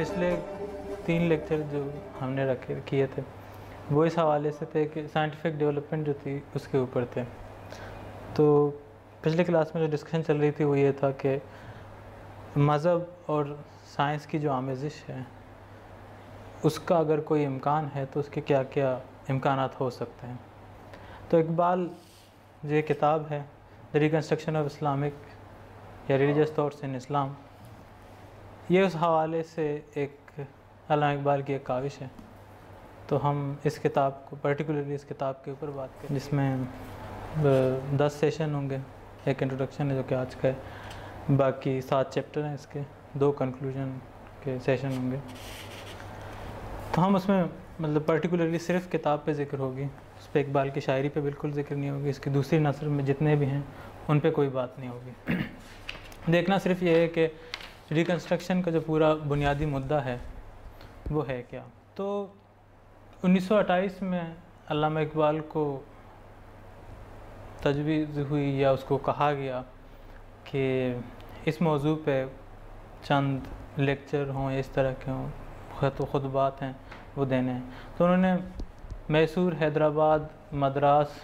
पिछले 3 लेक्चर जो हमने किए थे वो इस हवाले से थे कि साइंटिफिक डेवलपमेंट जो थी उसके ऊपर थे। तो पिछले क्लास में जो डिस्कशन चल रही थी वो ये था कि मज़हब और साइंस की जो आमेज़िश है उसका अगर कोई इम्कान है तो उसके क्या क्या इम्कानात हो सकते हैं। तो इकबाल जो ये किताब है द रिकन्स्ट्रक्शन ऑफ इस्लामिक या रिलीजियस थॉट्स इन इस्लाम, ये उस हवाले से एक अल्लामा इकबाल की एक काविश है। तो हम इस किताब को पर्टिकुलरली इस किताब के ऊपर बात करें जिसमें 10 सेशन होंगे। एक इंट्रोडक्शन है जो कि आज का है, बाकी 7 चैप्टर हैं इसके, 2 कंक्लूजन के सेशन होंगे। तो हम उसमें मतलब पर्टिकुलरली सिर्फ किताब पे ज़िक्र होगी, उस पर इकबाल की शायरी पे बिल्कुल ज़िक्र नहीं होगी, इसकी दूसरी नस्र में जितने भी हैं उन पे कोई बात नहीं होगी। देखना सिर्फ ये है कि रिकन्स्ट्रक्शन का जो पूरा बुनियादी मुद्दा है वो है क्या। तो 1928 में अल्लामा इकबाल को तजवीज़ हुई या उसको कहा गया कि इस मौजू पे चंद लेक्चर हों या इस तरह के हों, खुतबात हैं वो देने हैं। तो उन्होंने मैसूर, हैदराबाद, मद्रास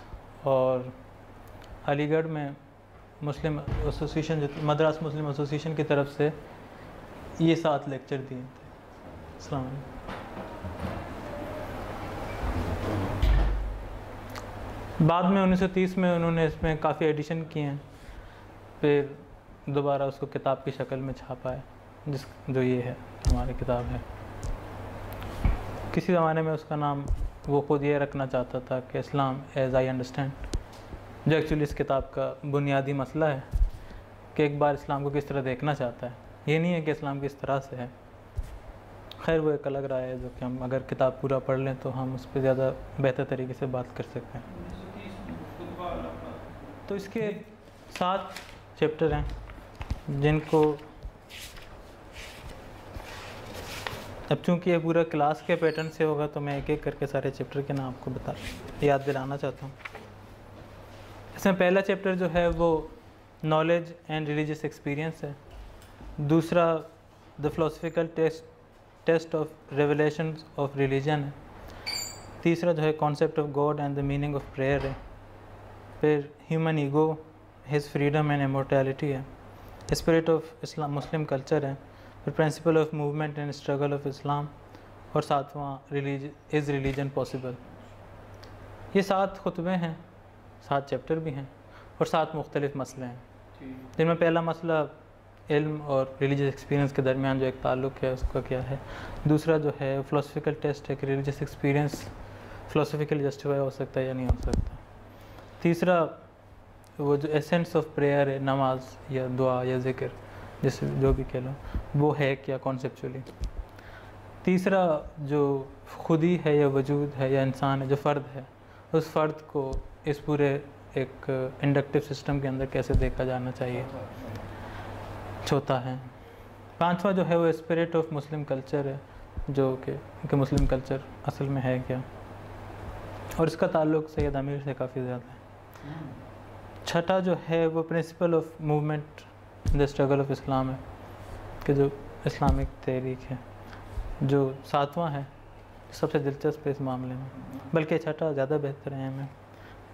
और अलीगढ़ में मुस्लिम एसोसिएशन जो मद्रास मुस्लिम एसोसिएशन की तरफ से ये 7 लेक्चर दिए थे। अस्सलाम वालेकुम। बाद में 1930 में उन्होंने इसमें काफ़ी एडिशन किए हैं, फिर दोबारा उसको किताब की शक्ल में छापा है जो ये है हमारी किताब है। किसी ज़माने में उसका नाम वो ख़ुद ये रखना चाहता था कि इस्लाम एज़ आई अंडरस्टैंड, जो एक्चुअली इस किताब का बुनियादी मसला है कि एक बार इस्लाम को किस तरह देखना चाहता है, ये नहीं है कि इस्लाम किस तरह से है। खैर वो एक अलग राय है जो कि हम अगर किताब पूरा पढ़ लें तो हम उस पर ज़्यादा बेहतर तरीके से बात कर सकते हैं। तो इसके 7 चैप्टर हैं जिनको अब चूँकि ये पूरा क्लास के पैटर्न से होगा तो मैं एक एक करके सारे चैप्टर के नाम आपको याद दिलाना चाहता हूँ। इसमें पहला चैप्टर जो है वो नॉलेज एंड रिलीजियस एक्सपीरियंस है। दूसरा the philosophical test of revelation of religion है। तीसरा जो है concept of God and the meaning of prayer है। फिर human ego, his freedom and immortality है। Spirit of Islam Muslim culture है। फिर principle of movement and struggle of Islam, और 7वां इज़ रिलीजन पॉसिबल। ये 7 खुतबे हैं, 7 चैप्टर भी हैं और 7 मुख्तलिफ़ मसले हैं जिनमें पहला मसला इल्म और रिलीजियस एक्सपीरियंस के दरमियान जो एक ताल्लुक़ है उसका क्या है। दूसरा जो है फ़िलोसफिकल टेस्ट है कि रिलीजियस एक्सपीरियंस फ़िलोसफिकली जस्टिफाई हो सकता है या नहीं हो सकता। तीसरा वो जो एसेंस ऑफ प्रेयर है, नमाज या दुआ या ज़िक्र जैसे जो भी कह लो, वो है क्या कॉन्सेप्चुअली। तीसरा जो खुदी है या वजूद है या इंसान है जो फ़र्द है, उस फ़र्द को इस पूरे एक इंडक्टिव सिस्टम के अंदर कैसे देखा जाना चाहिए। चौथा है 5वां जो है वो स्पिरिट ऑफ मुस्लिम कल्चर है, जो कि मुस्लिम कल्चर असल में है क्या, और इसका ताल्लुक़ सैयद आमिर से काफ़ी ज़्यादा है। छठा जो है वो principal of movement the struggle of इस्लाम है कि जो इस्लामिक तहरीक है। जो 7वां है सबसे दिलचस्प है इस मामले में, बल्कि छठा ज़्यादा बेहतर है हमें,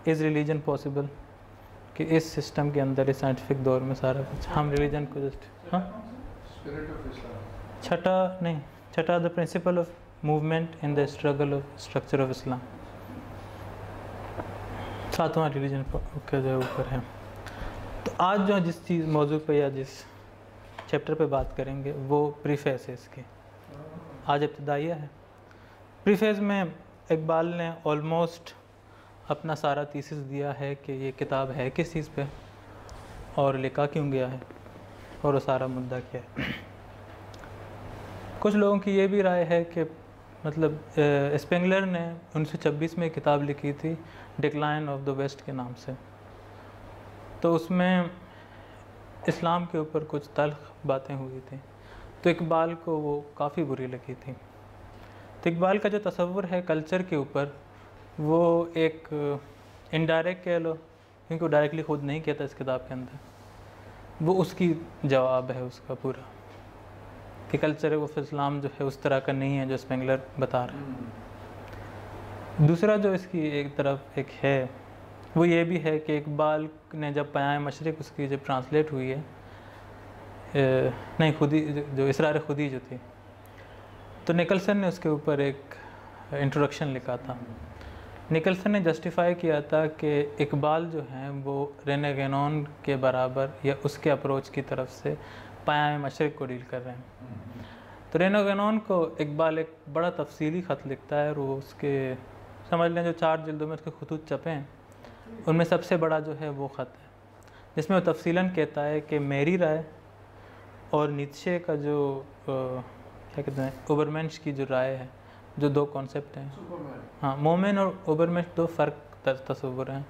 इज़ रिलीजन पॉसिबल कि इस सिस्टम के अंदर इस साइंटिफिक दौर में सारा कुछ हम रिलीजन को जस्ट छठा the principle of movement in the struggle of structure of Islam, 7वां रिलीजन के जो ऊपर है। तो आज जो जिस चीज़ मौजू पे या जिस चैप्टर पे बात करेंगे वो प्रीफेस है इसकी। आज इब्तिदाइया है। प्रीफेस में इकबाल ने ऑलमोस्ट अपना सारा थीसिस दिया है कि ये किताब है किस चीज़ पे और लिखा क्यों गया है और वो सारा मुद्दा क्या है। कुछ लोगों की ये भी राय है कि मतलब स्पेंगलर ने 1926 में किताब लिखी थी डिक्लाइन ऑफ द वेस्ट के नाम से, तो उसमें इस्लाम के ऊपर कुछ तल्ख बातें हुई थी, तो इकबाल को वो काफ़ी बुरी लगी थी। तो इकबाल का जो तसव्वुर है कल्चर के ऊपर वो एक इनडायरेक्ट कह लो, क्योंकि वो डायरेक्टली ख़ुद नहीं कहता इस किताब के अंदर, वो उसकी जवाब है उसका पूरा कि कल्चर ऑफ इस्लाम जो है उस तरह का नहीं है जो स्पेंगलर बता रहे हैं। दूसरा जो इसकी एक तरफ एक है वो ये भी है कि इकबाल ने जब पयाए मशरिक़ उसकी जब ट्रांसलेट हुई है, नहीं खुदी जो इसरार खुदी जो थी, तो निकलसन ने उसके ऊपर एक इंट्रोडक्शन लिखा था। निकलसन ने जस्टिफाई किया था कि इकबाल जो हैं वो रेने गैनोन के बराबर या उसके अप्रोच की तरफ से पयाए मशरिक़ को डील कर रहे हैं। तो रेने गैनोन को इकबाल एक बड़ा तफसीली ख़त लिखता है और वो उसके समझ लें जो 4 जिल्दों में उसके खतूत छपे हैं, उनमें सबसे बड़ा जो है वो ख़त है जिसमें वो तफसीलन कहता है कि मेरी राय और नीत्शे का जो क्या कहते हैं ओबरमेंश की जो राय है, जो 2 कॉन्सेप्ट हैं, हाँ मोमेन और ओबरमेंश 2 फ़र्क तस्वुर हैं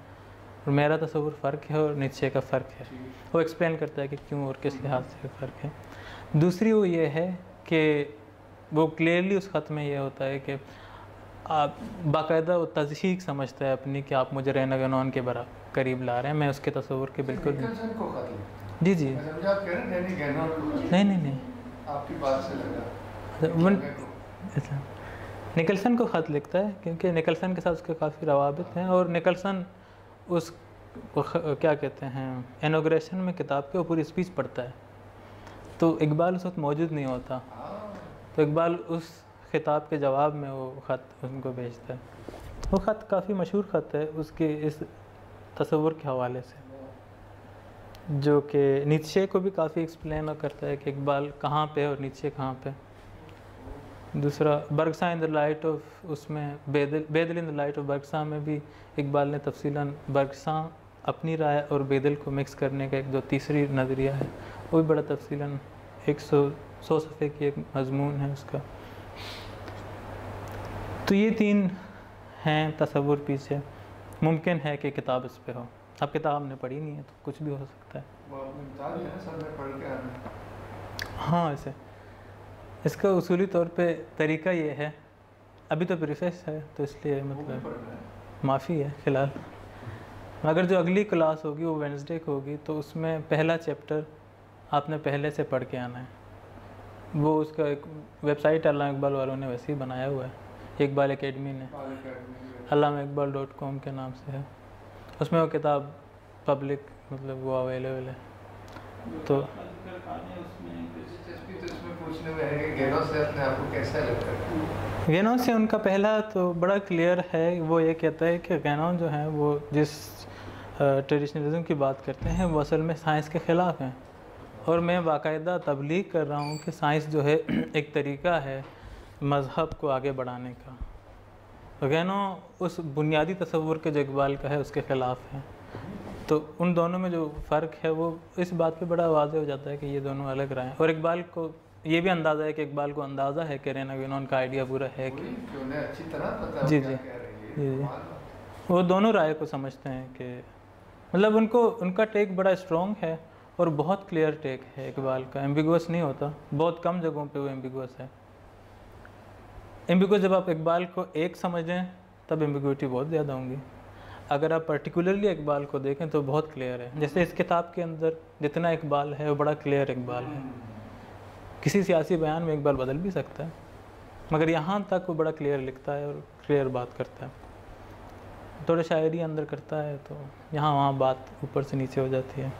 और मेरा तस्वुर फ़र्क है और नीत्शे का फ़र्क है। वो एक्सप्लेन करता है कि क्यों और किस लिहाज से फ़र्क है। दूसरी वो ये है कि वो क्लियरली उस ख़त में ये होता है कि आप बाकायदा वो तज़हीक समझता है अपनी कि आप मुझे रेना गैनोन के बराबर करीब ला रहे हैं, मैं उसके तस्वुर के बिल्कुल जी जी नहीं आपकी बात से लगा निकलसन को ख़त लिखता है क्योंकि निकलसन के साथ उसके काफ़ी रवाबित हैं और निकलसन उस क्या कहते हैं इनॉग्रेशन में किताब के पूरी स्पीच पढ़ता है, तो इकबाल उस वक्त मौजूद नहीं होता, तो इकबाल उस खिताब के जवाब में वो ख़त उनको भेजता है। वो ख़त काफ़ी मशहूर ख़त है उसके इस तस्वुर के हवाले से, जो कि नीत्शे को भी काफ़ी एक्सप्लेन करता है कि इकबाल कहाँ पे और नीत्शे कहाँ पे। दूसरा बरगसा इन द लाइट ऑफ, उसमें बेदल इन द लाइट ऑफ बरगसा में भी इकबाल ने तफसीलन बरगसा अपनी राय और बेदल को मिक्स करने का एक जो तीसरी नज़रिया है वो भी बड़ा तफसीलन 100 सफ़े की एक मजमून है उसका। तो ये 3 हैं तस्वुर पीछे। मुमकिन है कि किताब इस पे हो, अब किताब हमने पढ़ी नहीं है तो कुछ भी हो सकता है। हाँ ऐसे इसका उसूली तौर पे तरीका ये है, अभी तो प्रीफेस है तो इसलिए मतलब माफ़ी है फ़िलहाल, मगर जो अगली क्लास होगी वो वेडनेसडे को होगी तो उसमें पहला चैप्टर आपने पहले से पढ़ के आना है। वो उसका एक वेबसाइट अल्लामा इकबाल वालों ने वैसे ही बनाया हुआ है, इकबाल एकेडमी ने, allamaikbal.com के नाम से है। उसमें वो किताब पब्लिक मतलब वो अवेलेबल है। तो गैनोन से उनका पहला तो बड़ा क्लियर है, वो ये कहता है कि गैनोन जो है वो जिस ट्रेडिशनलिज्म की बात करते हैं वो असल में साइंस के ख़िलाफ़ हैं, और मैं बाकायदा तबलीग कर रहा हूँ कि साइंस जो है एक तरीका है मज़हब को आगे बढ़ाने का। तो गैनो उस बुनियादी तस्वुर के जो इकबाल का है उसके ख़िलाफ़ है। तो उन दोनों में जो फ़र्क है वो इस बात पे बड़ा वाज़ेह हो जाता है कि ये दोनों अलग रहे हैं, और इकबाल को ये भी अंदाज़ा है कि इकबाल को अंदाज़ा है कि रेना गैनोन का आइडिया पूरा है कि अच्छी तरह पता जी जी जी वो दोनों राय को समझते हैं कि मतलब उनका टेक बड़ा स्ट्रॉन्ग है और बहुत क्लियर टेक है इकबाल का, एम्बिगुअस नहीं होता, बहुत कम जगहों पे वो एम्बिगुअस है। एम्बिगुअस जब आप इकबाल को एक समझें तब एम्बिगुइटी बहुत ज़्यादा होंगी, अगर आप पर्टिकुलरली इकबाल को देखें तो बहुत क्लियर है। जैसे इस किताब के अंदर जितना इकबाल है वो बड़ा क्लियर इकबाल है, किसी सियासी बयान में इकबाल बदल भी सकता है मगर यहाँ तक वो बड़ा क्लियर लिखता है और क्लियर बात करता है। थोड़ा शायरी अंदर करता है तो यहाँ वहाँ बात ऊपर से नीचे हो जाती है।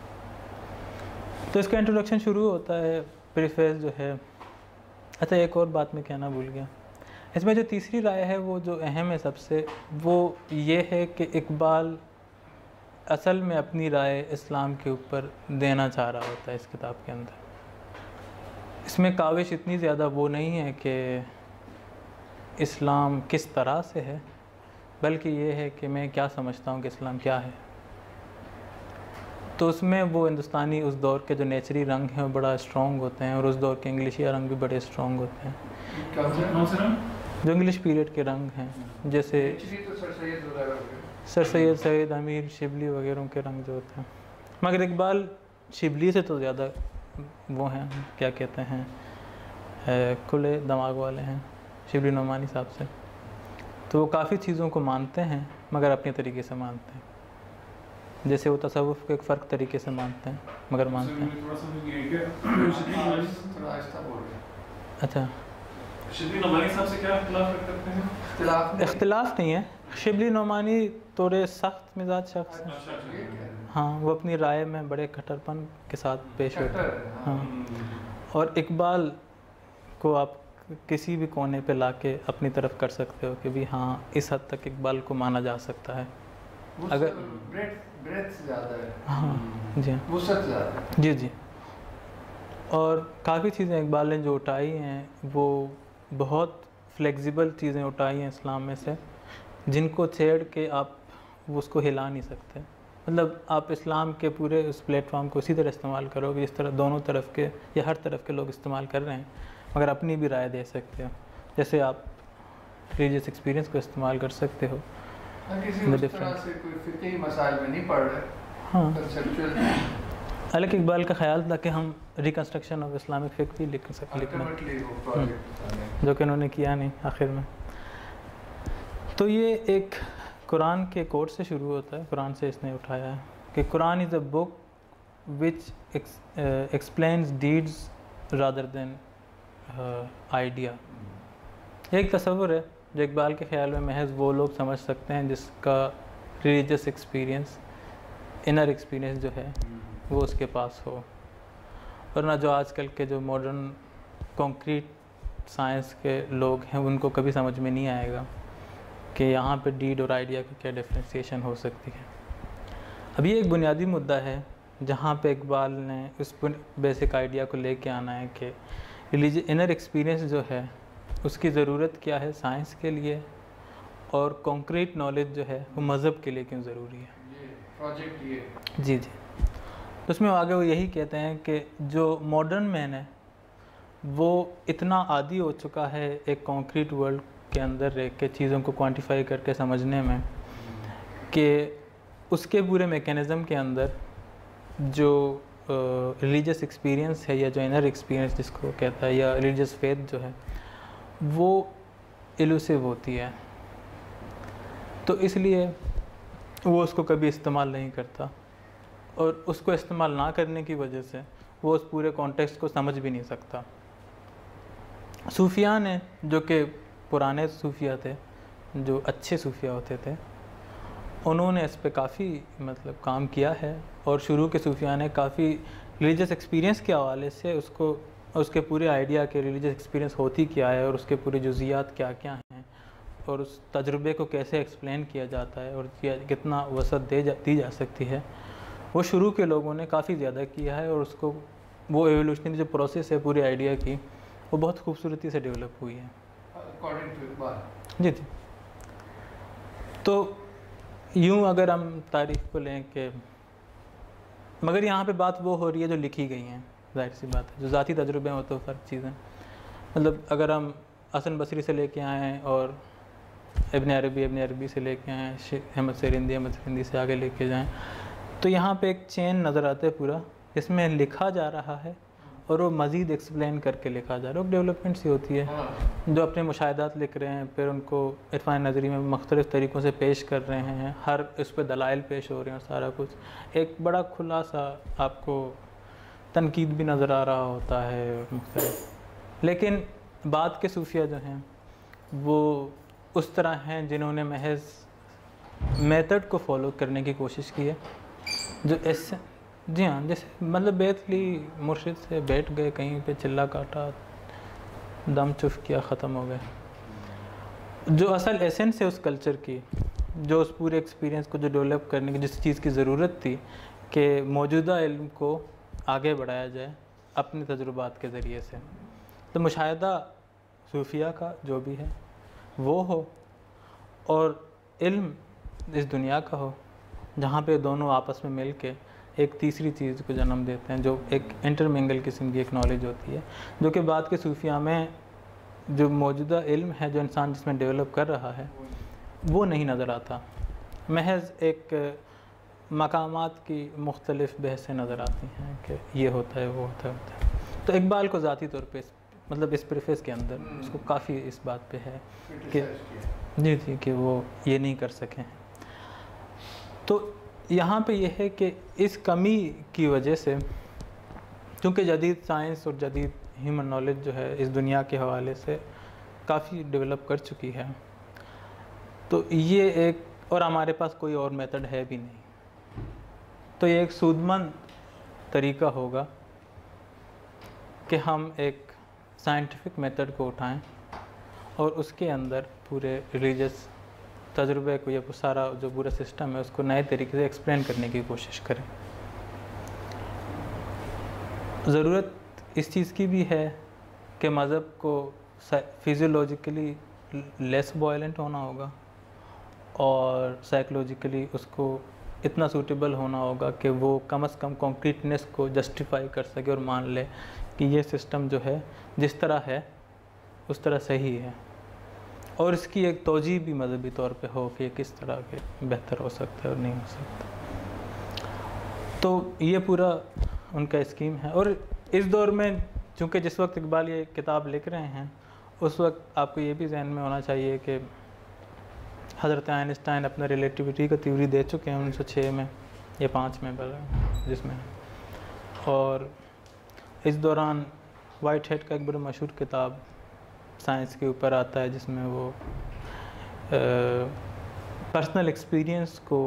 तो इसका इंट्रोडक्शन शुरू होता है, प्रीफेस जो है। अच्छा एक और बात मैं कहना भूल गया, इसमें जो तीसरी राय है वो जो अहम है सबसे, वो ये है कि इकबाल असल में अपनी राय इस्लाम के ऊपर देना चाह रहा होता है इस किताब के अंदर। इसमें काविश इतनी ज़्यादा वो नहीं है कि इस्लाम किस तरह से है, बल्कि ये है कि मैं क्या समझता हूँ कि इस्लाम क्या है। तो उसमें वो हिंदुस्तानी उस दौर के जो नेचरी रंग हैं वो बड़ा स्ट्रॉन्ग होते हैं और उस दौर के इंग्लिशिया रंग भी बड़े स्ट्रॉन्ग होते हैं। जो इंग्लिश पीरियड के रंग हैं, जैसे सर सैयद, सैयद अमीर, शिबली वगैरह के रंग जो होते हैं। मगर इकबाल शिबली से तो ज़्यादा वो हैं, क्या कहते हैं, खुले दिमाग वाले हैं शिबली नोमानी साहब से। तो वो काफ़ी चीज़ों को मानते हैं मगर अपने तरीके से मानते हैं। जैसे वो तसव्वुफ़ को एक फ़र्क तरीके से मानते हैं मगर मानते हैं। अच्छा, शिबली नोमानी साहब से क्या इख्तिलाफ करते हैं? इख्तिलाफ नहीं है। शिबली नोमानी थोड़े सख्त मिजाज शख्स हैं। अच्छा अच्छा। ये क्या है? हाँ, वो अपनी राय में बड़े कट्टरपन के साथ पेश होते हैं। कट्टर, हाँ। हाँ, और इकबाल को आप किसी भी कोने पे लाके अपनी तरफ कर सकते हो कि भी हाँ, इस हद तक इकबाल को माना जा सकता है। अगर ब्रेथ ज़्यादा है, हाँ जी, वुसअत ज़्यादा है। जी जी। और काफ़ी चीज़ें इकबाल ने जो उठाई हैं वो बहुत फ्लेक्सिबल चीज़ें उठाई हैं इस्लाम में से, जिनको छेड़ के आप उसको हिला नहीं सकते। मतलब आप इस्लाम के पूरे उस प्लेटफॉर्म को इसी तरह इस्तेमाल करोगे जिस तरह दोनों तरफ के या हर तरफ के लोग इस्तेमाल कर रहे हैं, मगर अपनी भी राय दे सकते हो। जैसे आप रिलीजियस एक्सपीरियंस को इस्तेमाल कर सकते हो। किसी उस तरह से कोई फिक़ही मसाइल में नहीं पढ़ रहे, हाँ, कंसेप्चुअल हालांकि इकबाल का ख्याल था कि हम रिकन्स्ट्रक्शन ऑफ इस्लामिक फ़िक़्ह भी लिखना, अल्टीमेटली वो प्रोजेक्ट जो कि उन्होंने किया नहीं आखिर में। तो ये एक कुरान के कोट से शुरू होता है, कुरान से इसने उठाया है कि Quran is a book which explains deeds rather than idea. एक तस्वुर है जो इकबाल के ख्याल में महज वो लोग समझ सकते हैं जिसका रिलीजियस एक्सपीरियंस, इनर एक्सपीरियंस जो है वो उसके पास हो, वरना जो आजकल के जो मॉडर्न कॉन्क्रीट साइंस के लोग हैं उनको कभी समझ में नहीं आएगा कि यहाँ पे डीड और आइडिया की क्या डिफ्रेंशिएशन हो सकती है। अब ये एक बुनियादी मुद्दा है जहाँ पे इकबाल ने उस बेसिक आइडिया को लेके आना है कि रिलीजियस इनर एक्सपीरियंस जो है उसकी ज़रूरत क्या है साइंस के लिए, और कॉन्क्रीट नॉलेज जो है वो मज़हब के लिए क्यों ज़रूरी है। ये प्रोजेक्ट ये जी जी। तो उसमें आगे वो यही कहते हैं कि जो मॉडर्न मैन है वो इतना आदी हो चुका है एक कॉन्क्रीट वर्ल्ड के अंदर रह के चीज़ों को क्वांटिफाई करके समझने में कि उसके पूरे मैकेनिज़्म के अंदर जो रिलीजियस एक्सपीरियंस है या जो इनर एक्सपीरियंस जिसको कहता है या रिलीजियस फेथ जो है वो इलूसिव होती है, तो इसलिए वो उसको कभी इस्तेमाल नहीं करता, और उसको इस्तेमाल ना करने की वजह से वो उस पूरे कॉन्टेक्स्ट को समझ भी नहीं सकता। सूफिया ने, जो कि पुराने सूफिया थे, जो अच्छे सूफिया होते थे, उन्होंने इस पे काफ़ी मतलब काम किया है, और शुरू के सूफिया ने काफ़ी रिलीजियस एक्सपीरियंस के हवाले से उसको उसके पूरे आइडिया के रिलीजियस एक्सपीरियंस होती क्या है और उसके पूरे जुज़ियात क्या क्या हैं और उस तजुर्बे को कैसे एक्सप्लेन किया जाता है और कितना वसअत दी जा सकती है, वो शुरू के लोगों ने काफ़ी ज़्यादा किया है, और उसको वो एवोल्यूशनरी जो प्रोसेस है पूरी आइडिया की वो बहुत खूबसूरती से डेवलप हुई है। According to Iqbal. जी जी। तो यूँ अगर हम तारीख को लें कि, मगर यहाँ पे बात वो हो रही है जो लिखी गई हैं, जाहिर सी बात है, जो ज़ाती तजुर्बे हैं वो तो फ़र्क चीज़ है। मतलब अगर हम हसन बसरी से लेके आए हैं और इब्न अरबी से लेके आए हैं, अहमद सिरिंदी से आगे लेके जाएं, तो यहाँ पे एक चेन नज़र आता है पूरा, जिसमें लिखा जा रहा है और वो मज़ीद एक्सप्लेन करके लिखा जा रहा है। डेवलपमेंट सी होती है, जो अपने मुशाहिदात लिख रहे हैं, फिर उनको इरफान नज़री में मुख्तलिफ़ तरीक़ों से पेश कर रहे हैं, हर इस पर दलाइल पेश हो रहे हैं, और सारा कुछ एक बड़ा खुला सा आपको तनकीद भी नज़र आ रहा होता है मुख्तलिफ। लेकिन बाद के सूफिया जो हैं वो उस तरह हैं जिन्होंने महज मेथड को फॉलो करने की कोशिश की है, जो ऐसे, जी हाँ, जैसे मतलब बेतली मुर्शिद से बैठ गए कहीं पे, चिल्ला काटा, दम चुफ किया, ख़त्म हो गए। जो असल एसेंस है उस कल्चर की, जो उस पूरे एक्सपीरियंस को जो डेवलप करने की जिस चीज़ की ज़रूरत थी कि मौजूदा इल्म को आगे बढ़ाया जाए अपने तजुर्बात के ज़रिए से, तो मुशाहिदा सूफिया का जो भी है वो हो, और इल्म इस दुनिया का हो, जहाँ पे दोनों आपस में मिल के एक तीसरी चीज़ को जन्म देते हैं, जो एक इंटरमिंगल किस्म की एक नॉलेज होती है, जो कि बाद के सूफिया में जो मौजूदा इल्म है, जो इंसान जिसमें डेवलप कर रहा है, वो नहीं नज़र आता। महज एक मकामात की मुख्तलिफ़ बहसें नज़र आती हैं कि ये होता है, वो होता है। तो इकबाल को ज़ाती तौर पे मतलब इस प्रीफेस के अंदर उसको काफ़ी इस बात पे है कि जी जी कि वो ये नहीं कर सके हैं। तो यहाँ पे ये है कि इस कमी की वजह से क्योंकि जदीद साइंस और जदीद ह्यूमन नॉलेज जो है इस दुनिया के हवाले से काफ़ी डेवलप कर चुकी है, तो ये एक, और हमारे पास कोई और मेथड है भी नहीं, तो ये एक सूदमंद तरीका होगा कि हम एक साइंटिफिक मेथड को उठाएं और उसके अंदर पूरे रिलीजियस तजुर्बे को या सारा जो पूरा सिस्टम है उसको नए तरीके से एक्सप्लेन करने की कोशिश करें। ज़रूरत इस चीज़ की भी है कि मज़हब को फिज़ियोलॉजिकली लेस वायलेंट होना होगा और साइकोलॉजिकली उसको इतना सूटेबल होना होगा कि वो कम से कम कॉन्क्रीटनेस को जस्टिफाई कर सके और मान ले कि ये सिस्टम जो है जिस तरह है उस तरह सही है, और इसकी एक तौजीह भी मजहबी तौर पे हो कि किस तरह के बेहतर हो सकता है और नहीं हो सकता। तो ये पूरा उनका स्कीम है। और इस दौर में चूँकि जिस वक्त इकबाल ये किताब लिख रहे हैं उस वक्त आपको ये भी जहन में होना चाहिए कि हज़रत आइंस्टाइन अपना रिलेटिविटी का थ्योरी दे चुके हैं 1906 में या 5 में जिसमें, और इस दौरान वाइट हेड का एक बड़ा मशहूर किताब साइंस के ऊपर आता है जिसमें वो पर्सनल एक्सपीरियंस को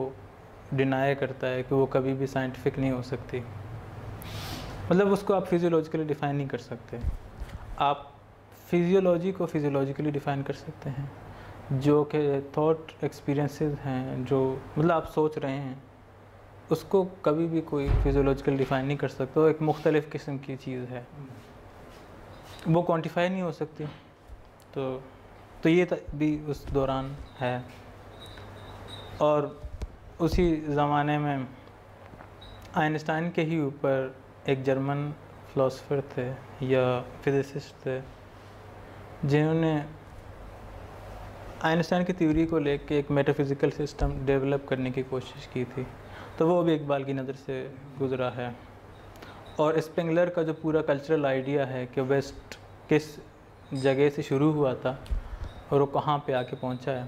डिनाई करता है कि वो कभी भी साइंटिफिक नहीं हो सकती। मतलब उसको आप फिजियोलॉजिकली डिफ़ाइन नहीं कर सकते। आप फिजियोलॉजी को फिजियोलॉजिकली डिफ़ाइन कर सकते हैं, जो कि थॉट एक्सपीरियंसेस हैं, जो मतलब आप सोच रहे हैं उसको कभी भी कोई फिजियोलॉजिकल डिफ़ाइन नहीं कर सकता। वो एक मुख्तलिफ़ किस्म की चीज़ है, वो क्वांटिफाई नहीं हो सकती। तो ये भी उस दौरान है। और उसी ज़माने में आइंस्टाइन के ही ऊपर एक जर्मन फ़िलासफ़र थे या फिज़िसिस्ट थे जिन्होंने आइंस्टाइन की थ्योरी को लेके एक मेटाफिज़िकल सिस्टम डेवलप करने की कोशिश की थी, तो वो भी इकबाल की नज़र से गुज़रा है। और स्पेंगलर का जो पूरा कल्चरल आइडिया है कि वेस्ट किस जगह से शुरू हुआ था और वो कहाँ पे आके पहुँचा है,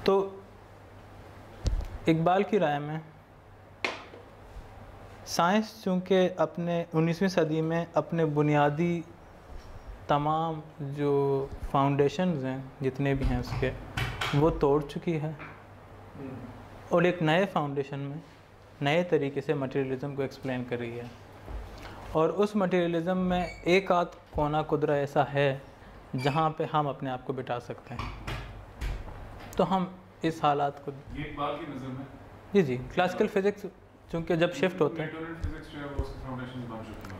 तो इकबाल की राय में साइंस चूँकि अपने 19वीं सदी में अपने बुनियादी तमाम जो फाउंडेशंस हैं जितने भी हैं उसके वो तोड़ चुकी है और एक नए फाउंडेशन में नए तरीके से मटेरियलिज़म को एक्सप्लेन कर रही है। और उस मटेरियलिज़म में एक आध कोना कुदरा ऐसा है जहाँ पे हम अपने आप को बिठा सकते हैं। तो हम इस हालात को ये इकबाल की नज़र में जी क्लासिकल फिज़िक्स चूँकि जब शिफ्ट होता है,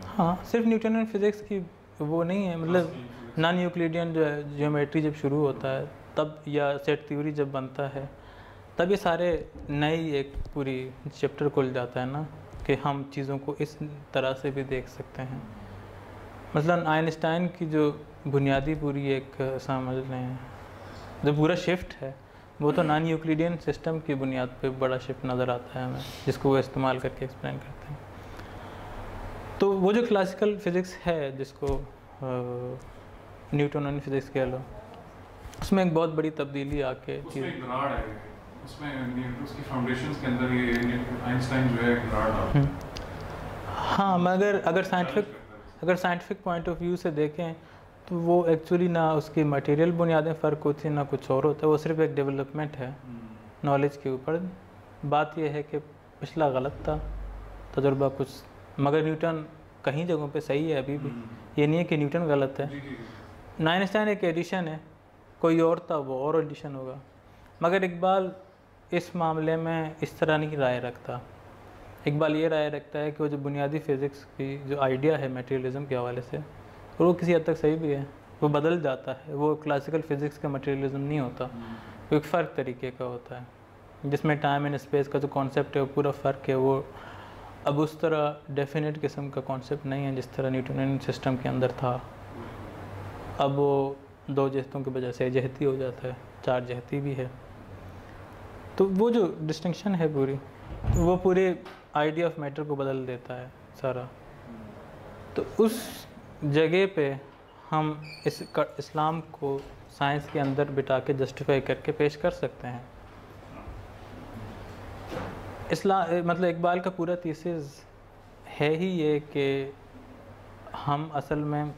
हाँ सिर्फ न्यूटन फिज़िक्स की वो नहीं है, मतलब नॉन यूक्लिडियन जो है ज्योमेट्री जब शुरू होता है तब, या सेट थ्योरी जब बनता है तब ये सारे नई एक पूरी चैप्टर खुल जाता है ना कि हम चीज़ों को इस तरह से भी देख सकते हैं। मतलब आइंस्टाइन की जो बुनियादी पूरी एक समझ लें जो पूरा शिफ्ट है वो तो नॉन यूक्लिडियन सिस्टम की बुनियाद पे बड़ा शिफ्ट नज़र आता है हमें, जिसको वो इस्तेमाल करके एक्सप्लेन करते हैं। तो वो जो क्लासिकल फ़िज़िक्स है जिसको न्यूटन फिज़िक्स कह लो, उसमें एक बहुत बड़ी तब्दीली आके उसमें एक दरार है, उसमें उसकी फाउंडेशंस के अंदर ये आइंस्टाइन जो है दरार डालता है। हाँ मगर अगर साइंटिफिक पॉइंट ऑफ व्यू से देखें तो वो एक्चुअली ना उसकी मटेरियल बुनियादें फ़र्क होती हैं ना कुछ और होता है, वो सिर्फ एक डेवलपमेंट है नॉलेज के ऊपर। बात यह है कि पिछला गलत था तजुर्बा कुछ, मगर न्यूटन कहीं जगहों पे सही है अभी भी, ये नहीं है कि न्यूटन गलत है। आइंस्टाइन एक एडिशन है, कोई और था वो और एडिशन होगा। मगर इकबाल इस मामले में इस तरह नहीं राय रखता। इकबाल ये राय रखता है कि वो जो बुनियादी फ़िज़िक्स की जो आइडिया है मटेरियलिज़म के हवाले से, और वो किसी हद तक सही भी है, वो बदल जाता है। वो क्लासिकल फ़िज़िक्स का मटेरियलिज़म नहीं होता, वो एक फ़र्क तरीके का होता है जिसमें टाइम एंड स्पेस का जो कॉन्सेप्ट है वो पूरा फ़र्क है। वो अब उस तरह डेफिनेट किस्म का कॉन्सेप्ट नहीं है जिस तरह न्यूटनियन सिस्टम के अंदर था। अब वो 2 जहतों की बजाय 6 जहती हो जाता है, 4 जहती भी है। तो वो जो डिस्टिंक्शन है पूरी, वो पूरे आइडिया ऑफ मैटर को बदल देता है सारा। तो उस जगह पे हम इस्लाम को साइंस के अंदर बिठा के जस्टिफाई करके पेश कर सकते हैं। इस्लाम मतलब इकबाल का पूरा थीसिस है ही ये कि हम असल में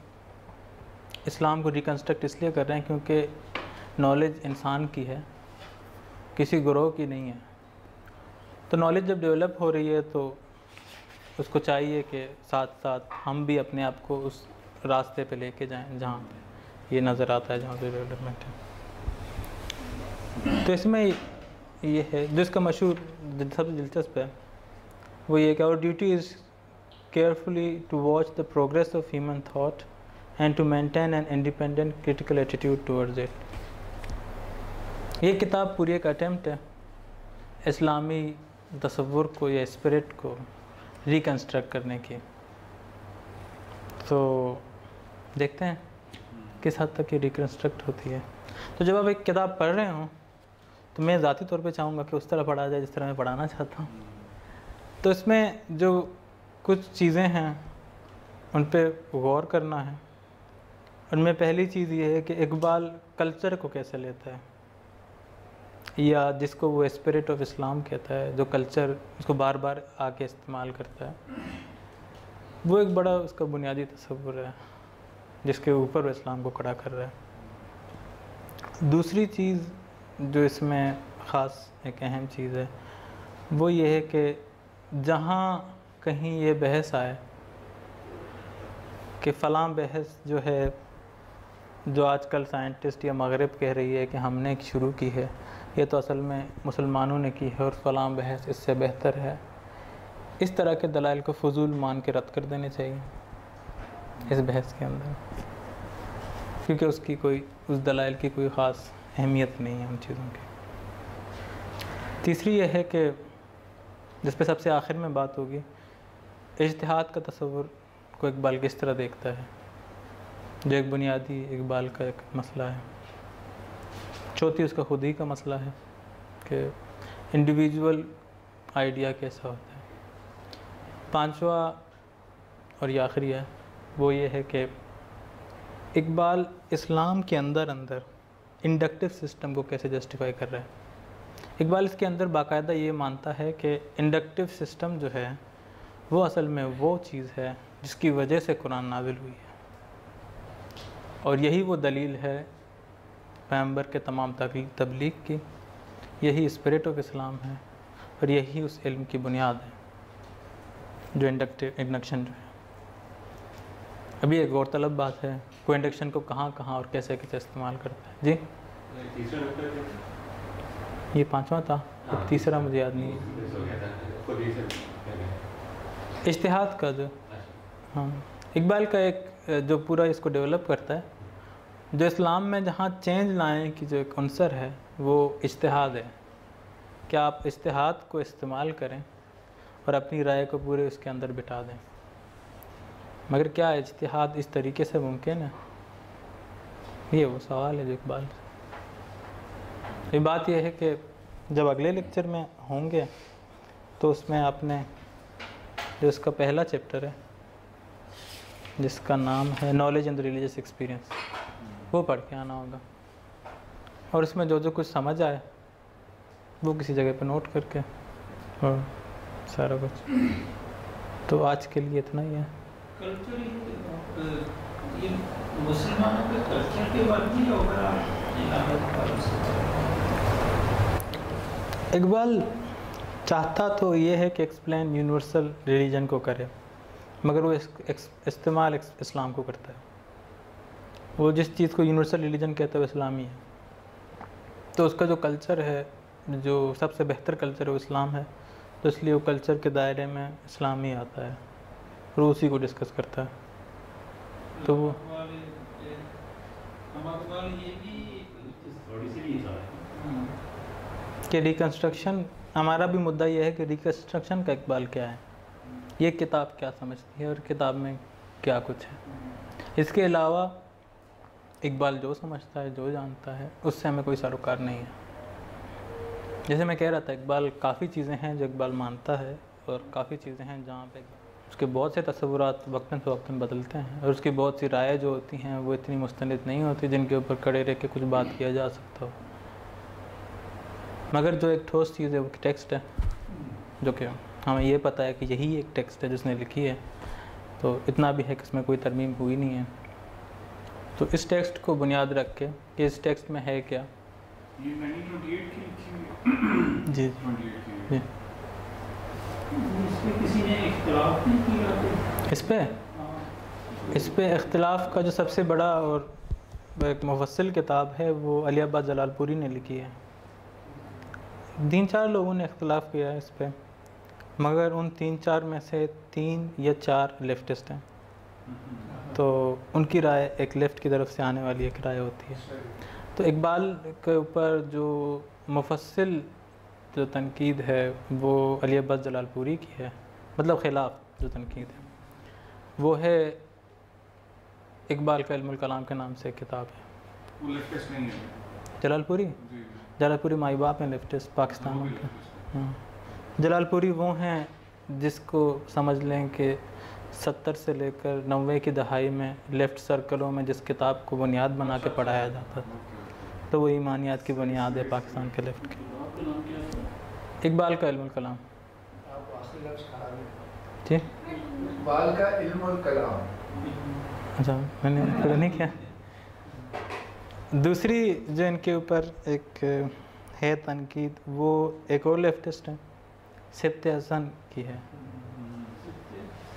इस्लाम को रिकन्स्ट्रक्ट इसलिए कर रहे हैं क्योंकि नॉलेज इंसान की है, किसी ग्रोह की नहीं है। तो नॉलेज जब डेवलप हो रही है तो उसको चाहिए कि साथ साथ हम भी अपने आप को उस रास्ते पे लेके जाएं जहाँ पे ये नज़र आता है, जहाँ पे डेवलपमेंट है। तो इसमें ये है जो इसका मशहूर सबसे दिलचस्प है वो ये कि our duty is carefully to watch the progress of human thought and to maintain an independent critical attitude towards it. ये किताब पूरी एक अटेम्प्ट है इस्लामी तसव्वुर को या स्पिरिट को रिकन्स्ट्रक्ट करने की। तो देखते हैं किस हद तक ये रिकन्स्ट्रक्ट होती है। तो जब आप एक किताब पढ़ रहे हो तो मैं ज़ाती तौर पे चाहूँगा कि उस तरह पढ़ा जाए जिस तरह मैं पढ़ाना चाहता हूँ। तो इसमें जो कुछ चीज़ें हैं उन पे गौर करना है। उनमें पहली चीज़ ये है कि इकबाल कल्चर को कैसे लेता है, या जिसको वो स्पिरिट ऑफ इस्लाम कहता है, जो कल्चर उसको बार बार आके इस्तेमाल करता है, वो एक बड़ा उसका बुनियादी तसव्वुर है जिसके ऊपर वो इस्लाम को खड़ा कर रहा है। दूसरी चीज़ जो इसमें ख़ास एक अहम चीज़ है वो ये है कि जहाँ कहीं ये बहस आए कि फ़लाँ बहस जो है, जो आजकल साइंटिस्ट या मगरिब कह रही है कि हमने शुरू की है, ये तो असल में मुसलमानों ने की है और फ़लाँ बहस इससे बेहतर है, इस तरह के दलाइल को फजूल मान के रद्द कर देने चाहिए इस बहस के अंदर, क्योंकि उसकी कोई उस दलाइल की कोई ख़ास अहमियत नहीं है उन चीज़ों की। तीसरी यह है कि जिस पे सबसे आखिर में बात होगी, इज्तिहाद का तसव्वुर को इकबाल किस तरह देखता है, जो एक बुनियादी इकबाल का एक मसला है। चौथी उसका खुद ही का मसला है कि इंडिविजुअल आइडिया कैसा होता है। पांचवा और ये आखिरी है वो ये है कि इकबाल इस्लाम के अंदर इंडक्टिव सिस्टम को कैसे जस्टिफाई कर रहा है। इकबाल इसके अंदर बाकायदा ये मानता है कि इंडक्टिव सिस्टम जो है वो असल में वो चीज़ है जिसकी वजह से कुरान नाज़िल हुई है, और यही वो दलील है पैगंबर के तमाम तबलीग की, यही स्पिरिट ऑफ इस्लाम है और यही उस इल्म की बुनियाद है जो इंडक्शन जो है। अभी एक गौरतलब बात है, कोई इंडक्शन को कहाँ कहाँ और कैसे कैसे इस्तेमाल करता है। जी ये पांचवा था, अब तीसरा मुझे याद नहीं है। इज्तिहाद का जो, हाँ, इकबाल का एक जो पूरा इसको डेवलप करता है, जो इस्लाम में जहाँ चेंज लाने की जो एक अंसर है वो इज्तिहाद है। क्या आप इज्तिहाद को इस्तेमाल करें और अपनी राय को पूरे उसके अंदर बिठा दें, मगर क्या इज्तिहाद इस तरीके से मुमकिन है? ये वो सवाल है जो इकबाल। ये बात यह है कि जब अगले लेक्चर में होंगे तो उसमें आपने जो इसका पहला चैप्टर है जिसका नाम है नॉलेज एंड रिलीजियस एक्सपीरियंस, वो पढ़ के आना होगा, और इसमें जो जो कुछ समझ आए वो किसी जगह पर नोट करके और सारा कुछ। तो आज के लिए इतना ही है। ये मुसलमानों के कल्चर के बारे में होगा। इकबाल चाहता तो ये है कि एक्सप्लेन यूनिवर्सल रिलीजन को करे, मगर वो इस्तेमाल इस्लाम को करता है। वो जिस चीज़ को यूनिवर्सल रिलीजन कहता है वो इस्लामी है, तो उसका जो कल्चर है, जो सबसे बेहतर कल्चर है वो इस्लाम है, तो इसलिए वो कल्चर के दायरे में इस्लाम ही आता है और उसी को डिस्कस करता है। तो वो कि रिकन्स्ट्रक्शन, हमारा भी मुद्दा ये है कि रिकन्स्ट्रक्शन का इकबाल क्या है, ये किताब क्या समझती है और किताब में क्या कुछ है। इसके अलावा इकबाल जो समझता है, जो जानता है, उससे हमें कोई सरोकार नहीं है। जैसे मैं कह रहा था, इकबाल काफ़ी चीज़ें हैं जो इकबाल मानता है और काफ़ी चीज़ें हैं जहाँ पे उसके बहुत से तसव्वुरात वक्तन से वक्तन बदलते हैं, और उसकी बहुत सी राय जो होती हैं वो इतनी मुस्तनिद नहीं होती जिनके ऊपर खड़े रह के कुछ बात किया जा सकता हो। मगर जो एक ठोस चीज़ है वो टेक्स्ट है जो कि हमें ये पता है कि यही एक टेक्स्ट है जिसने लिखी है, तो इतना भी है कि इसमें कोई तरमीम हुई नहीं है। तो इस टेक्स्ट को बुनियाद रख के कि इस टेक्स्ट में है क्या। ये 1928 की लिखी जी 28 की जी। इस पे किसी ने इख्तिलाफ नहीं किया कोई? इस पे इख्तिलाफ़ का जो सबसे बड़ा और एक मुफस्सिल किताब है वो अली अब्बास जलालपुरी ने लिखी है। 3-4 लोगों ने इख्तिलाफ़ किया है इस पे, मगर उन 3-4 में से 3 या 4 लेफ्टिस्ट हैं, तो उनकी राय एक लेफ़्ट की तरफ से आने वाली एक राय होती है। तो इकबाल के ऊपर जो मुफस्सिल जो तनकीद है वो अली अब्बास जलालपुरी की है, मतलब ख़िलाफ़ जो तनकीद है वो है इकबाल का इल्मुल कलाम के नाम से एक किताब है। वो लेफ्टिस्ट नहीं है जलालपुरी जी जी। जलालपुरी माई बाप हैं लेफ्टिस्ट पाकिस्तान वो भी के। leftist है। हाँ, जलालपुरी वो हैं जिसको समझ लें कि 70 से लेकर 90 की दहाई में लेफ़्ट सर्कलों में जिस किताब को बुनियाद बना के पढ़ाया जाता था, ओके। तो वो ईमानियात की बुनियाद है पाकिस्तान के लेफ़्ट की। आपका नाम क्या है? इकबाल का इल्मुल कलाम। आप आखिरी लफ्ज़ कहा है। जी इकबाल का इल्मुल कलाम। अच्छा, मैंने पढ़ा नहीं किया। दूसरी जो इनके ऊपर एक है तनकीद, वो एक और लेफ्टिस्ट है, सिब्त हसन की है।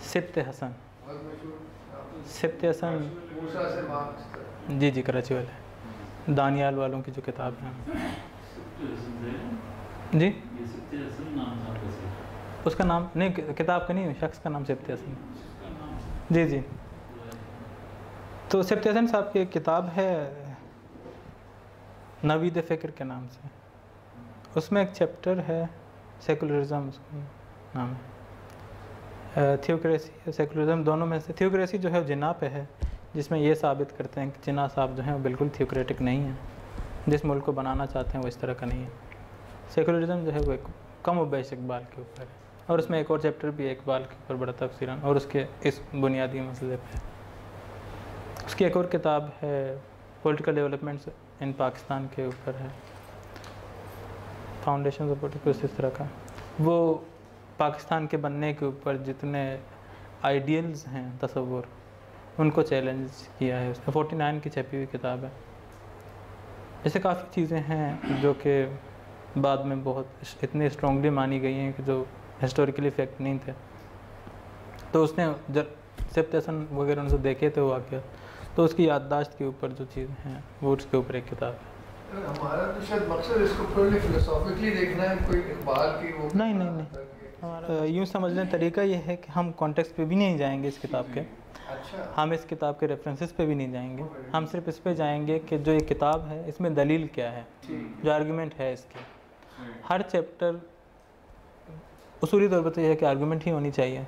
सिब्त हसन, बहुत मशहूर। सिब्त हसन, मूसा से मार्क्स तक। जी जी, कराची वाले दानियाल वालों की जो किताब है। जी, ये सिब्ते हसन नाम था वैसे। उसका नाम नहीं, किताब का नहीं, शख्स का नाम सिब्त हसन। उसका नाम जी जी। तो सिब्त हसन साहब की एक किताब है नवीद फ़िक्र के नाम से, उसमें एक चैप्टर है सेकुलरिज्म, उसका नाम है। थियोक्रेसी या सेकुलरिज्म, दोनों में से थियोक्रेसी जो है वो जिन्ना पे है, जिसमें ये साबित करते हैं कि जिन्ना साहब जो हैं वो बिल्कुल थियोक्रेटिक नहीं है, जिस मुल्क को बनाना चाहते हैं वो इस तरह का नहीं है। सेकुलरिज्म जो है वो एक कम उबैश इकबाल के ऊपर है, और उसमें एक और चैप्टर भी है इकबाल के ऊपर बड़ा तफसीरन, और उसके इस बुनियादी मसले पे है। उसकी एक और किताब है पॉलिटिकल डेवलपमेंट्स इन पाकिस्तान के ऊपर है, फाउंडेशन ऑफ पॉलिटिक्स, इस तरह का। वो पाकिस्तान के बनने के ऊपर जितने आइडियल्स हैं तसव्वुर, उनको चैलेंज किया है उसने। 49 की छपी हुई किताब है। ऐसे काफ़ी चीज़ें हैं जो कि बाद में बहुत इतनी स्ट्रॉन्गली मानी गई हैं कि जो हिस्टोरिकली फैक्ट नहीं थे। तो उसने जब सिब्त हसन वगैरह उनसे देखे थे वो वाक़या, तो उसकी याददाश्त के ऊपर जो चीज़ें हैं वो उसके ऊपर एक किताब है। हमारा तो शायद मकसद इसको प्योरली फिलोसॉफिकली देखना है, कोई इकबाल की वो नहीं। हमारा यूँ समझ लें तरीका ये है कि हम कॉन्टेक्स्ट पे भी नहीं जाएंगे इस किताब के, अच्छा। हम इस किताब के रेफरेंसेस पे भी नहीं जाएंगे, हम सिर्फ इस पे जाएंगे कि जो ये किताब है इसमें दलील क्या है, ठीक। जो आर्गूमेंट है इसके। सही। हर चैप्टर उसूली तौर पर तो यह है कि आर्गूमेंट ही होनी चाहिए,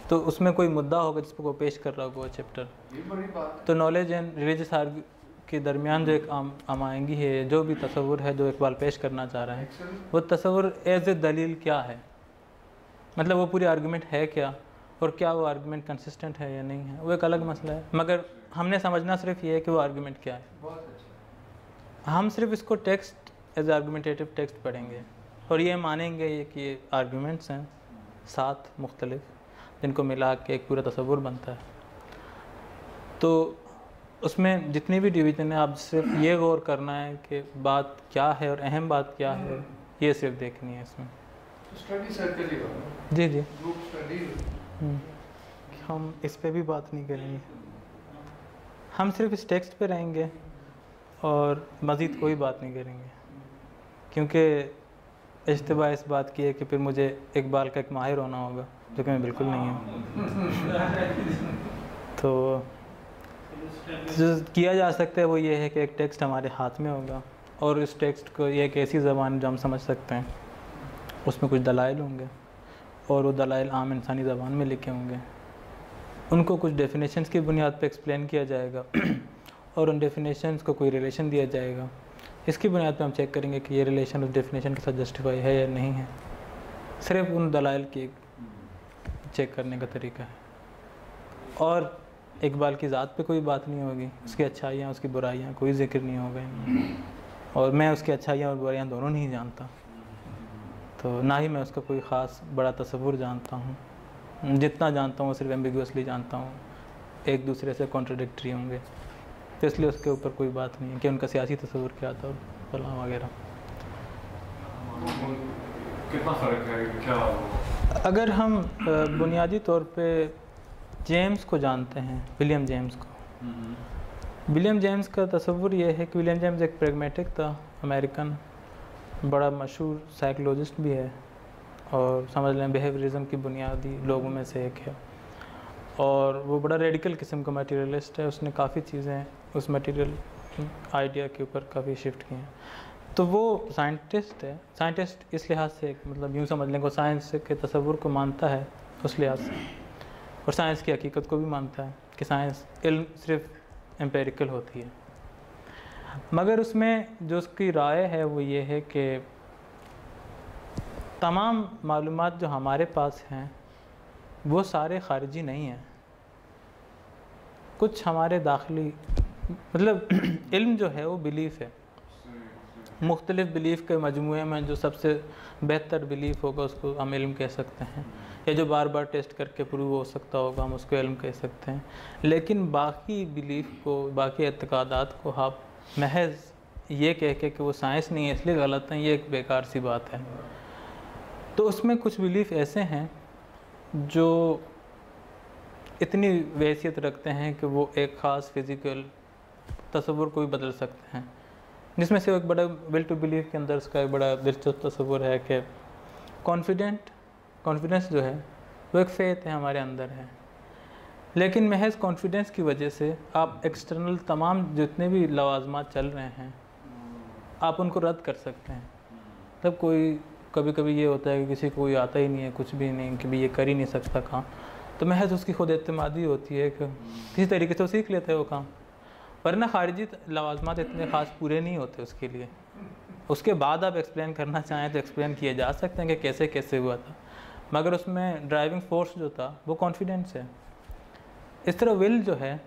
तो उसमें कोई मुद्दा होगा जिस पर वो पेश कर रहा होगा वो चैप्टर। ये बड़ी बात है। तो नॉलेज एंड रिलीजियस आर्ग्यू के दरमियान जो एक आमाएंगी है, जो भी तसव्वुर है जो इकबाल पेश करना चाह रहा है, Excellent। वो तसव्वुर एज ए दलील क्या है, मतलब वो पूरी आर्गूमेंट है क्या, और क्या वो आर्गूमेंट कंसिस्टेंट है या नहीं है, वो एक अलग मसला है। मगर हमने समझना सिर्फ ये है कि वो आर्गूमेंट क्या है। बहुत अच्छा। हम सिर्फ इसको टेक्स्ट एज आर्गूमेंटेटिव टेक्स्ट पढ़ेंगे और ये मानेंगे कि ये आर्गूमेंट्स हैं 7 मुख्तलिफ, जिनको मिला के एक पूरा तसव्वुर बनता है। तो उसमें जितनी भी डिवीज़न है, आप सिर्फ ये गौर करना है कि बात क्या है और अहम बात क्या है, ये सिर्फ देखनी है इसमें। स्टडी सर्कल ही होगा, जी जी। Group study. हम इस पे भी बात नहीं करेंगे, हम सिर्फ इस टेक्स्ट पे रहेंगे और मज़ीद कोई बात नहीं करेंगे, क्योंकि इज्तिबा इस बात की है कि फिर मुझे इकबाल का एक माहिर होना होगा, जो कि मैं बिल्कुल नहीं हूँ। तो जो किया जा सकता है वो ये है कि एक टेक्स्ट हमारे हाथ में होगा, और इस टेक्स्ट को ये एक ऐसी ज़बान जो हम समझ सकते हैं, उसमें कुछ दलाइल होंगे, और वो दलाइल आम इंसानी ज़बान में लिखे होंगे। उनको कुछ डेफिनेशंस की बुनियाद पे एक्सप्लेन किया जाएगा और उन डेफिनेशंस को कोई रिलेशन दिया जाएगा। इसकी बुनियाद पे हम चेक करेंगे कि ये रिलेशन उस डेफिनेशन के साथ जस्टिफाई है या नहीं है। सिर्फ उन दलाइल की चेक करने का तरीका है, और इकबाल की ज़ात पे कोई बात नहीं होगी, उसकी अच्छाइयाँ उसकी बुराइयाँ कोई जिक्र नहीं होगा, और मैं उसकी अच्छाइयाँ और बुराइयाँ दोनों नहीं जानता। तो ना ही मैं उसका कोई ख़ास बड़ा तसव्वुर जानता हूँ, जितना जानता हूँ सिर्फ एम्बिगुअसली जानता हूँ, एक दूसरे से कॉन्ट्रडिक्टरी होंगे, तो इसलिए उसके ऊपर कोई बात नहीं है कि उनका सियासी तसव्वुर क्या था और फलां वगैरह। कितना फ़र्क है क्या? अगर हम बुनियादी तौर पे जेम्स को जानते हैं, विलियम जेम्स को, विलियम जेम्स का तसव्वुर ये है कि विलियम जेम्स एक प्रैग्मेटिक था, अमेरिकन, बड़ा मशहूर साइकोलॉजिस्ट भी है और समझ लें बिहेवियरिज्म की बुनियादी लोगों में से एक है, और वो बड़ा रेडिकल किस्म का मटेरियलिस्ट है। उसने काफ़ी चीज़ें उस मटेरियल आइडिया के ऊपर काफ़ी शिफ्ट की हैं। तो वो साइंटिस्ट है, साइंटिस्ट इस लिहाज से, मतलब यूँ समझ लें को साइंस के तसव्वुर को मानता है उस लिहाज से, और साइंस की हकीकत को भी मानता है कि साइंस इल्म सिर्फ एम्पेरिकल होती है। मगर उसमें जो उसकी राय है वो ये है कि तमाम मालूमात जो हमारे पास हैं वो सारे खारिजी नहीं हैं, कुछ हमारे दाखिली, मतलब इल्म जो है वो बिलीफ है, मुख्तलिफ बिलीफ के मजमूए में जो सबसे बेहतर बिलीफ होगा उसको हम इल्म कह सकते हैं, या जो बार बार टेस्ट करके प्रूव हो सकता होगा हम उसको इल्म कह सकते हैं। लेकिन बाकी बिलीफ को, बाकी एतक़ादात को आप महज ये कह के कि वो साइंस नहीं है इसलिए गलत है, ये एक बेकार सी बात है। तो उसमें कुछ बिलीफ ऐसे हैं जो इतनी वैसियत रखते हैं कि वो एक ख़ास फिज़िकल तसव्वुर को भी बदल सकते हैं, जिसमें से एक बड़ा विल टू बिलीव के अंदर उसका एक बड़ा दिलचस्प तसव्वुर है कि कॉन्फिडेंस जो है वो एक फ़ेथ है, हमारे अंदर है, लेकिन महज कॉन्फिडेंस की वजह से आप एक्सटर्नल तमाम जितने भी लवाज़मात चल रहे हैं आप उनको रद्द कर सकते हैं। तब कोई कभी कभी ये होता है कि किसी को कोई आता ही नहीं है, कुछ भी नहीं, कि भी ये कर ही नहीं सकता काम, तो महज उसकी खुद एतमादी होती है कि किसी तरीके से वो सीख लेते हैं वो काम, वरना खारिजी लवाज़मात इतने ख़ास पूरे नहीं होते उसके लिए। उसके बाद आप एक्सप्लेन करना चाहें तो एक्सप्लेन किए जा सकते हैं कि कैसे कैसे हुआ था, मगर उसमें ड्राइविंग फोर्स जो था वो कॉन्फिडेंस है। इस तरह विल जो है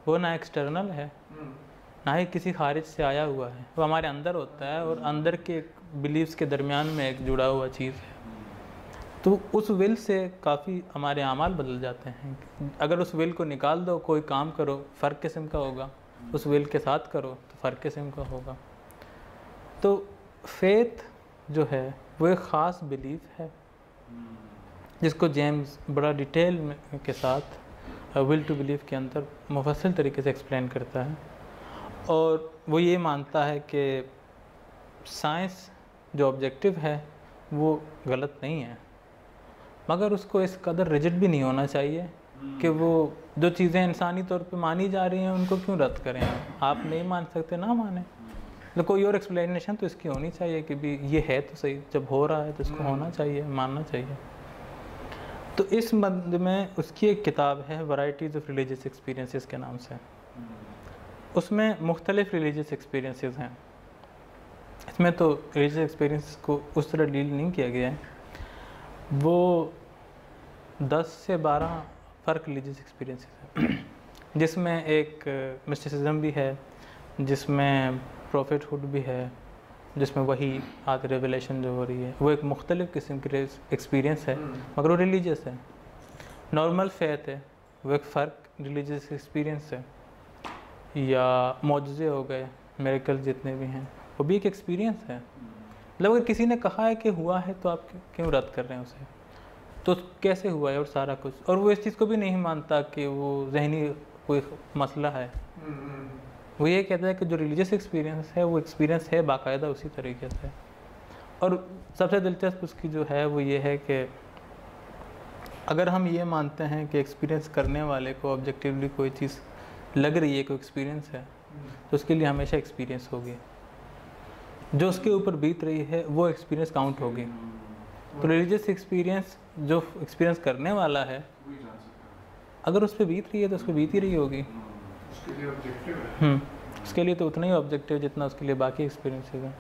वो ना एक्सटर्नल है ना ही किसी खारिज से आया हुआ है, वो हमारे अंदर होता है और अंदर के बिलीव्स के दरमियान में एक जुड़ा हुआ चीज़ है। तो उस विल से काफ़ी हमारे आमाल बदल जाते हैं। अगर उस विल को निकाल दो, कोई काम करो फ़र्क किस्म का होगा, उस विल के साथ करो तो फ़र्क किस्म का होगा। तो फेथ जो है वो एक ख़ास बिलीफ है जिसको जेम्स बड़ा डिटेल के साथ विल टू बिलीव के अंदर मुफस्सल तरीके से एक्सप्लेन करता है, और वो ये मानता है कि साइंस जो ऑब्जेक्टिव है वो गलत नहीं है, मगर उसको इस कदर रिजिड भी नहीं होना चाहिए कि वो जो चीज़ें इंसानी तौर पे मानी जा रही हैं उनको क्यों रद्द करें। आप नहीं मान सकते ना माने, तो कोई और एक्सप्लेनेशन तो इसकी होनी चाहिए कि भी ये है तो सही, जब हो रहा है तो इसको होना चाहिए, मानना चाहिए। तो इस मद में उसकी एक किताब है वैराइटीज़ ऑफ रिलीजियस एक्सपीरियंसेस के नाम से, उसमें मुख्तलिफ रिलीजियस एक्सपीरियंसेस हैं। इसमें तो रिलीजियस एक्सपीरियंस को उस तरह डील नहीं किया गया है, वो 10 से 12 फ़र्क रिलीजियस एक्सपीरियंसेस हैं, जिसमें एक मिस्टिसिज्म भी है, जिसमें प्रॉफिटहुड भी है, जिसमें वही आगे रेवलेशन जो हो रही है वो एक मुख्तलिफ किस्म की एक्सपीरियंस है, मगर वो रिलीजियस है। नॉर्मल फेथ है वो एक फ़र्क रिलीजियस एक्सपीरियंस है, या मौजज़े हो गए, मिरेकल जितने भी हैं वो भी एक एक्सपीरियंस है। मतलब अगर किसी ने कहा है कि हुआ है तो आप क्यों रद्द कर रहे हैं उसे, तो कैसे हुआ है और सारा कुछ, और वो इस चीज़ को भी नहीं मानता कि वो जहनी कोई मसला है। वो ये कहता है कि जो रिलीजियस एक्सपीरियंस है वो एक्सपीरियंस है बाकायदा उसी तरीके से। और सबसे दिलचस्प उसकी जो है वो ये है कि अगर हम ये मानते हैं कि एक्सपीरियंस करने वाले को ऑब्जेक्टिवली कोई चीज़ लग रही है, कोई एक्सपीरियंस है, तो उसके लिए हमेशा एक्सपीरियंस होगी, जो उसके ऊपर बीत रही है वो एक्सपीरियंस काउंट होगी। तो रिलीजियस एक्सपीरियंस जो एक्सपीरियंस करने वाला है अगर उस पर बीत रही है तो उस पर बीत ही रही होगी, उसके लिए ऑब्जेक्टिव है। उसके लिए तो उतना ही ऑब्जेक्टिव जितना उसके लिए बाकी एक्सपीरियंसेस हैं।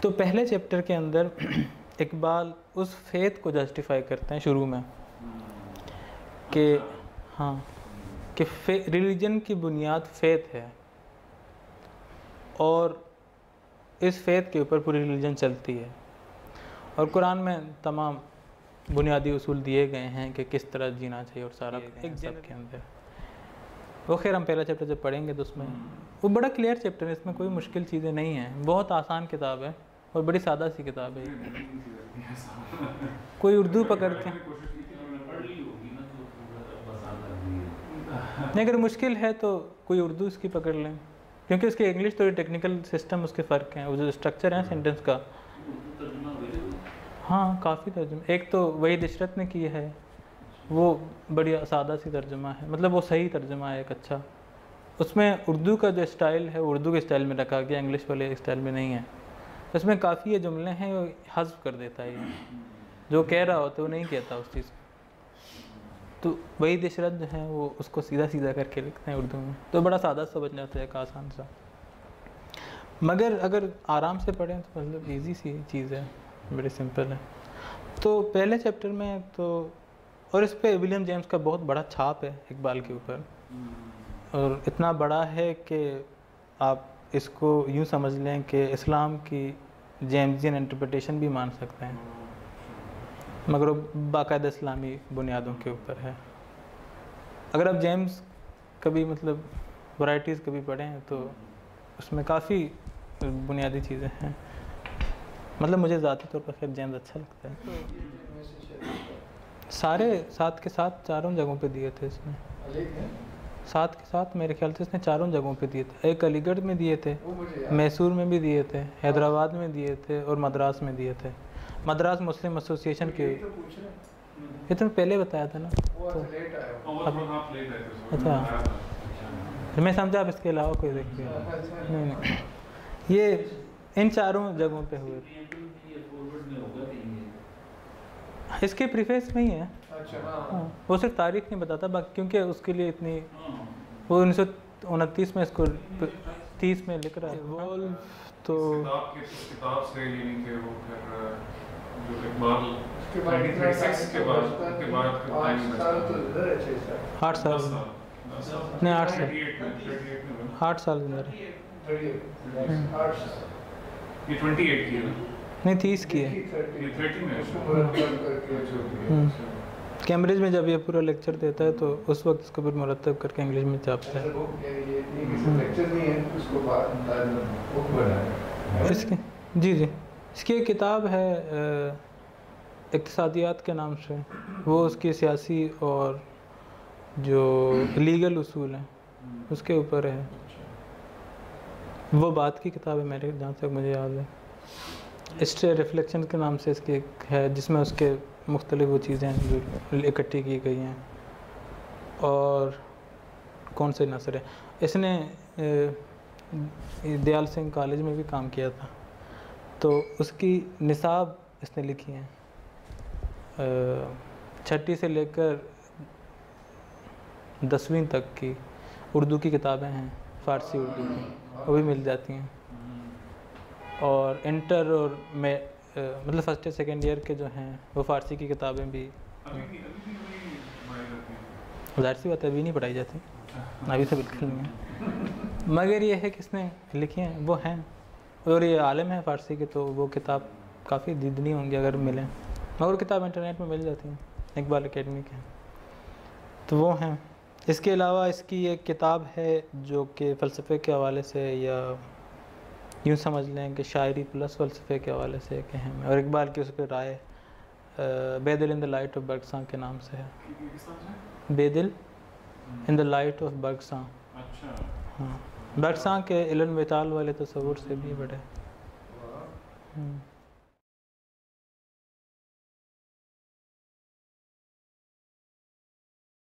तो पहले चैप्टर के अंदर इकबाल उस फेथ को जस्टिफाई करते हैं शुरू में कि हाँ कि रिलीजन की बुनियाद फेथ है और इस फेथ के ऊपर पूरी रिलीजन चलती है। और कुरान में तमाम बुनियादी उसूल दिए गए हैं कि किस तरह जीना चाहिए और सारा एक सब के अंदर। वो खैर हम पहला चैप्टर जब पढ़ेंगे तो उसमें वो बड़ा क्लियर चैप्टर है, इसमें कोई मुश्किल चीज़ें नहीं हैं, बहुत आसान किताब है और बड़ी सादा सी किताब है। कोई उर्दू पकड़ के नहीं, अगर मुश्किल है तो कोई उर्दू इसकी पकड़ लें, क्योंकि उसके इंग्लिश थोड़ी टेक्निकल सिस्टम उसके फ़र्क हैं, वो जो स्ट्रक्चर है सेंटेंस का। हाँ काफ़ी तर्जुमा, एक तो वही इशरत ने की है, वो बड़ी सादा सी तर्जुमा है, मतलब वो सही तर्जुमा है एक अच्छा। उसमें उर्दू का जो स्टाइल है उर्दू के स्टाइल में रखा गया, इंग्लिश वाले स्टाइल में नहीं है। उसमें काफ़ी ये जुमले हैं वो हज़्फ़ कर देता है, ये जो कह रहा होता है वो नहीं कहता उस चीज़ को। तो वही इशरत जो है वो उसको सीधा सीधा करके लिखते हैं उर्दू में, तो बड़ा सादा सा बन जाता है, एक आसान सा। मगर अगर आराम से पढ़ें तो मतलब ईजी सी चीज़ है, बड़ी सिंपल है। तो पहले चैप्टर में तो, और इस पे विलियम जेम्स का बहुत बड़ा छाप है इकबाल के ऊपर, और इतना बड़ा है कि आप इसको यूँ समझ लें कि इस्लाम की जेम्सियन इंटरप्रिटेशन भी मान सकते हैं, मगर वो बाकायदा इस्लामी बुनियादों के ऊपर है। अगर आप जेम्स कभी मतलब वैराइटीज़ कभी पढ़ें तो उसमें काफ़ी बुनियादी चीज़ें हैं, मतलब मुझे ज़ाती तौर पर खैर जेम्स अच्छा लगता है। सारे साथ के साथ चारों जगहों पे दिए थे इसने, साथ के साथ मेरे ख्याल से इसने चारों जगहों पे दिए थे। एक अलीगढ़ में दिए थे, मैसूर में भी दिए थे, हैदराबाद में दिए थे और मद्रास में दिए थे। मद्रास मुस्लिम एसोसिएशन के, ये तो पहले बताया था ना, तो अच्छा मैं समझा आप इसके अलावा कोई देखिए नहीं, ये इन चारों जगहों पे हुए थे। इसके प्रीफेस में ही है। हाँ, वो सिर्फ तारीख नहीं बताता बाकी, क्योंकि उसके लिए इतनी, वो 1929 में इसको 30 में लिख रहा है वॉल्व। तो किताब से यानी कि वो फिर जो इकबाल के बाद 8 साल नहीं, 8 साल अंदर ये 28 की है ना? नहीं 30 की है। ये 30 में कैम्ब्रिज में जब ये पूरा लेक्चर देता है तो उस वक्त इसको फिर मुरतब करके इंग्लिश में छापता है। इसकी जी इसकी एक किताब है इक्तिसादियात के नाम से, वो उसकी सियासी और जो लीगल उसूल हैं उसके ऊपर है। वो बात की किताब है मेरे जहाँ तक मुझे याद है, हिस्ट्री रिफ्लेक्शन के नाम से इसकी एक है, जिसमें उसके मुख्तलिफ वो चीज़ें हैं जो इकट्ठी की गई हैं। और कौन से नसर है, इसने दयाल सिंह कॉलेज में भी काम किया था, तो उसकी निसाब इसने लिखी हैं, 6ठी से लेकर 10वीं तक की उर्दू की किताबें हैं, फ़ारसी उर्दू की, वो भी मिल जाती हैं। और इंटर और में मतलब फर्स्ट या सेकेंड ईयर के जो हैं वो फ़ारसी की किताबें भी, ज़ाहिर सी बात है अभी नहीं पढ़ाई जाती, अभी तो बिल्कुल नहीं है, मगर ये है कि इसने लिखी हैं वो हैं, और ये आलिम है फ़ारसी के, तो वो किताब काफ़ी दीदनी होंगी अगर मिलें, मगर किताब इंटरनेट में मिल जाती हैं, इकबाल एकेडमी के, तो वो हैं। इसके अलावा इसकी एक किताब है जो कि फ़लसफ़े के हवाले से, या यूँ समझ लें कि शायरी प्लस फ़लसफ़े के हवाले से एक अहम है, और इकबाल की उस पर राय बेदिल इन द लाइट ऑफ बरगसां के नाम से है। बेदिल इन द लाइट ऑफ बरगसां। अच्छा। हाँ, बरगसां के इल्म विताल वाले तसव्वुर से भी बड़े।